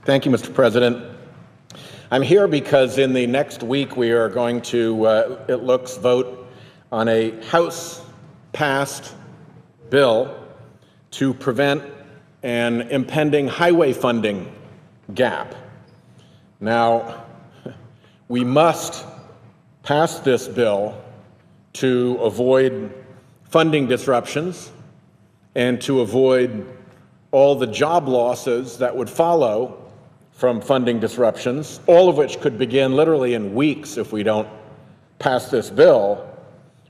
Thank you, Mr. President. I'm here because in the next week we are going to, it looks, vote on a House-passed bill to prevent an impending highway funding gap. Now, we must pass this bill to avoid funding disruptions and to avoid all the job losses that would follow from funding disruptions, all of which could begin literally in weeks if we don't pass this bill.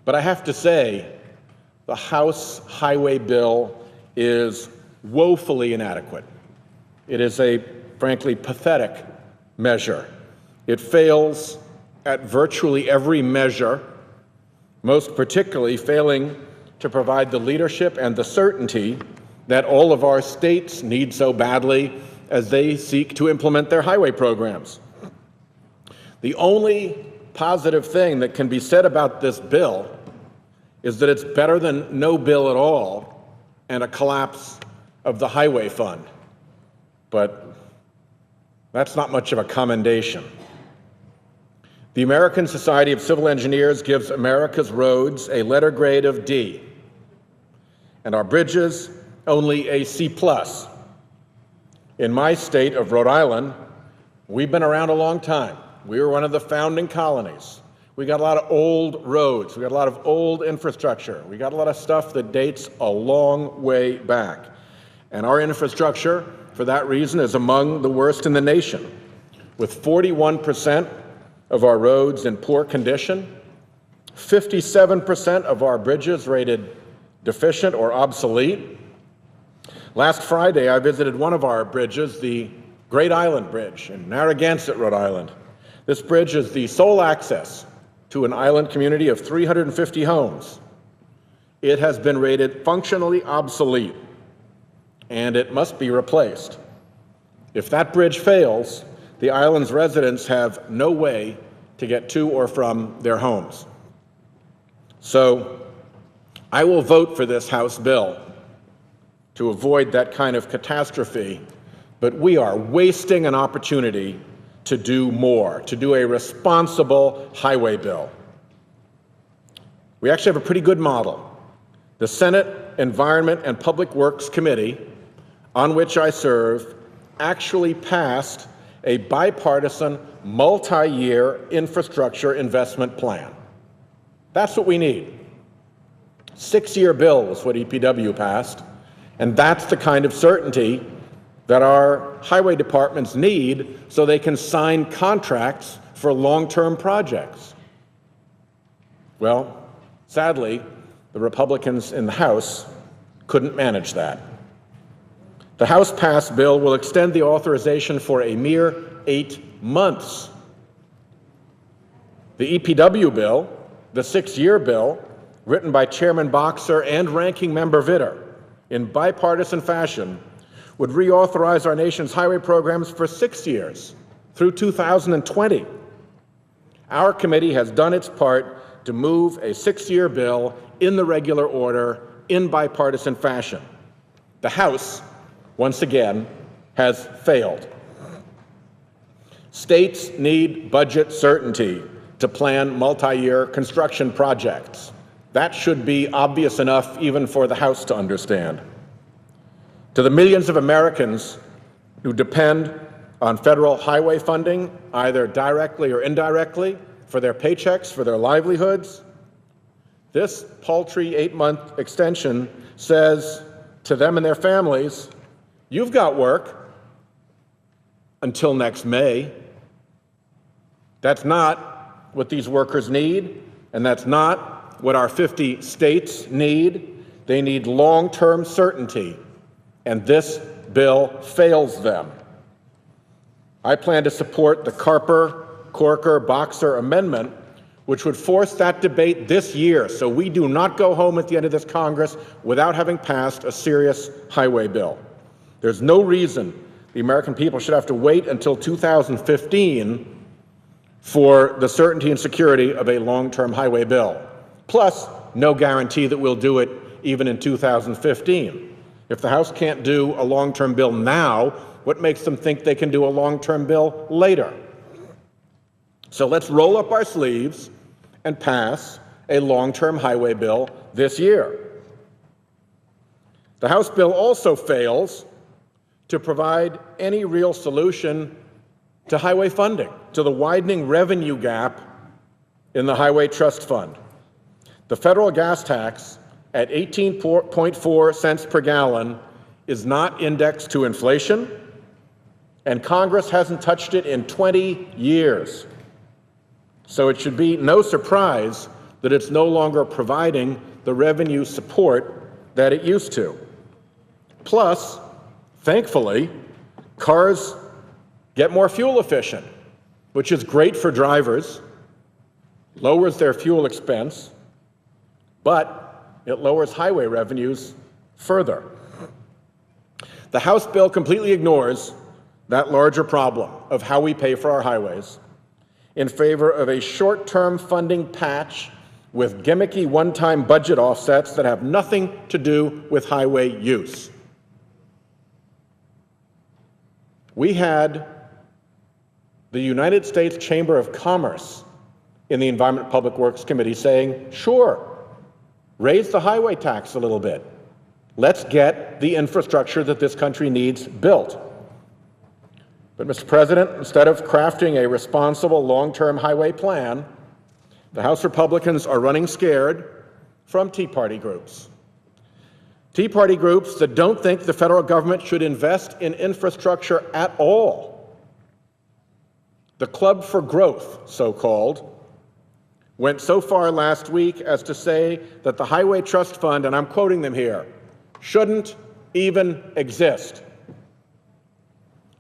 But I have to say, the House highway bill is woefully inadequate. It is a, frankly, pathetic measure. It fails at virtually every measure, most particularly failing to provide the leadership and the certainty that all of our states need so badly as they seek to implement their highway programs. The only positive thing that can be said about this bill is that it's better than no bill at all and a collapse of the highway fund. But that's not much of a commendation. The American Society of Civil Engineers gives America's roads a letter grade of D, and our bridges only a C+. In my state of Rhode Island, we've been around a long time. We were one of the founding colonies. We got a lot of old roads. We got a lot of old infrastructure. We got a lot of stuff that dates a long way back. And our infrastructure, for that reason, is among the worst in the nation, with 41% of our roads in poor condition, 57% of our bridges rated deficient or obsolete. Last Friday, I visited one of our bridges, the Great Island Bridge in Narragansett, Rhode Island. This bridge is the sole access to an island community of 350 homes. It has been rated functionally obsolete, and it must be replaced. If that bridge fails, the island's residents have no way to get to or from their homes. So I will vote for this House bill to avoid that kind of catastrophe, but we are wasting an opportunity to do more, to do a responsible highway bill. We actually have a pretty good model. The Senate Environment and Public Works Committee, on which I serve, actually passed a bipartisan, multi-year infrastructure investment plan. That's what we need. 6-year bill is what EPW passed. And that's the kind of certainty that our highway departments need so they can sign contracts for long-term projects. Well, sadly, the Republicans in the House couldn't manage that. The House-passed bill will extend the authorization for a mere 8 months. The EPW bill, the 6-year bill, written by Chairman Boxer and Ranking Member Vitter, in bipartisan fashion, would reauthorize our nation's highway programs for 6 years, through 2020. Our committee has done its part to move a 6-year bill in the regular order, in bipartisan fashion. The House, once again, has failed. States need budget certainty to plan multi-year construction projects. That should be obvious enough even for the House to understand. To the millions of Americans who depend on federal highway funding, either directly or indirectly, for their paychecks, for their livelihoods, this paltry 8-month extension says to them and their families, you've got work until next May. That's not what these workers need, and that's not what our 50 states need. They need long-term certainty, and this bill fails them. I plan to support the Corker-Boxer amendment, which would force that debate this year, so we do not go home at the end of this Congress without having passed a serious highway bill. There's no reason the American people should have to wait until 2015 for the certainty and security of a long-term highway bill. Plus, no guarantee that we'll do it even in 2015. If the House can't do a long-term bill now, What makes them think they can do a long-term bill later? So let's roll up our sleeves and pass a long-term highway bill this year. The House bill also fails to provide any real solution to highway funding, to the widening revenue gap in the Highway Trust Fund. The federal gas tax at 18.4 cents per gallon is not indexed to inflation, and Congress hasn't touched it in 20 years. So it should be no surprise that it's no longer providing the revenue support that it used to. Plus, thankfully, cars get more fuel efficient, which is great for drivers, lowers their fuel expense, but it lowers highway revenues further. The House bill completely ignores that larger problem of how we pay for our highways in favor of a short-term funding patch with gimmicky one-time budget offsets that have nothing to do with highway use. We had the United States Chamber of Commerce in the Environment and Public Works Committee saying, sure, raise the highway tax a little bit. Let's get the infrastructure that this country needs built. But, Mr. President, instead of crafting a responsible long-term highway plan, the House Republicans are running scared from Tea Party groups. Tea Party groups that don't think the federal government should invest in infrastructure at all. The Club for Growth, so-called, went so far last week as to say that the Highway Trust Fund, and I'm quoting them here, shouldn't even exist.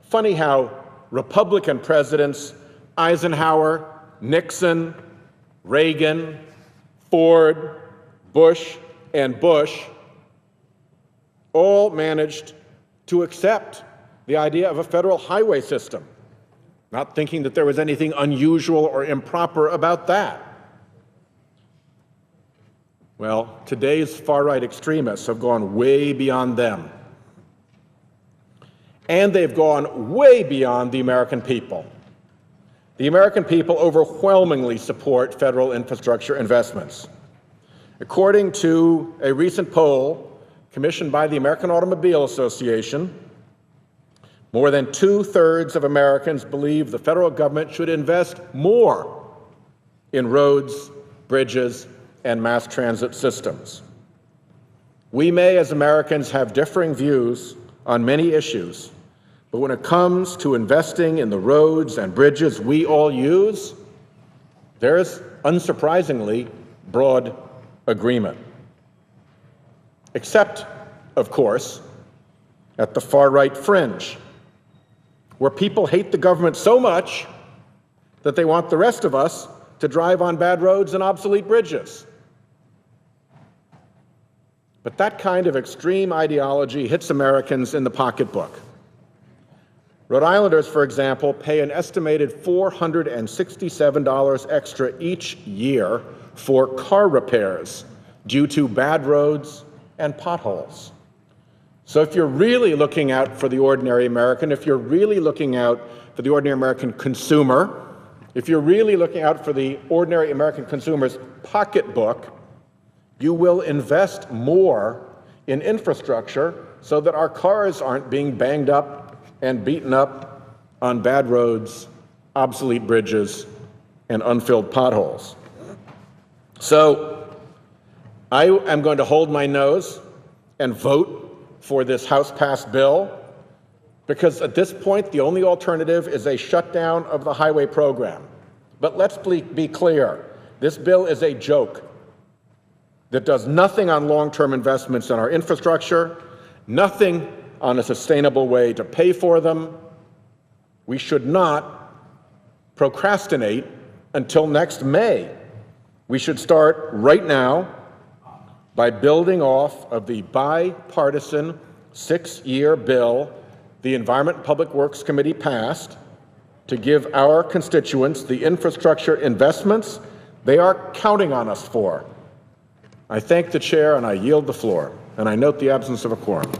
Funny how Republican presidents Eisenhower, Nixon, Reagan, Ford, Bush, and Bush all managed to accept the idea of a federal highway system, not thinking that there was anything unusual or improper about that. Well, today's far-right extremists have gone way beyond them. And they've gone way beyond the American people. The American people overwhelmingly support federal infrastructure investments. According to a recent poll commissioned by the American Automobile Association, more than 2/3 of Americans believe the federal government should invest more in roads, bridges, and mass transit systems. We may, as Americans, have differing views on many issues, but when it comes to investing in the roads and bridges we all use, there is, unsurprisingly, broad agreement. Except, of course, at the far-right fringe, where people hate the government so much that they want the rest of us to drive on bad roads and obsolete bridges. But that kind of extreme ideology hits Americans in the pocketbook. Rhode Islanders, for example, pay an estimated $467 extra each year for car repairs due to bad roads and potholes. So if you're really looking out for the ordinary American, if you're really looking out for the ordinary American consumer, if you're really looking out for the ordinary American consumer's pocketbook, you will invest more in infrastructure so that our cars aren't being banged up and beaten up on bad roads, obsolete bridges, and unfilled potholes. So I am going to hold my nose and vote for this House-passed bill because at this point the only alternative is a shutdown of the highway program. But let's be clear, this bill is a joke that does nothing on long-term investments in our infrastructure, nothing on a sustainable way to pay for them. We should not procrastinate until next May. We should start right now by building off of the bipartisan 6-year bill the Environment and Public Works Committee passed to give our constituents the infrastructure investments they are counting on us for. I thank the chair and I yield the floor, and I note the absence of a quorum.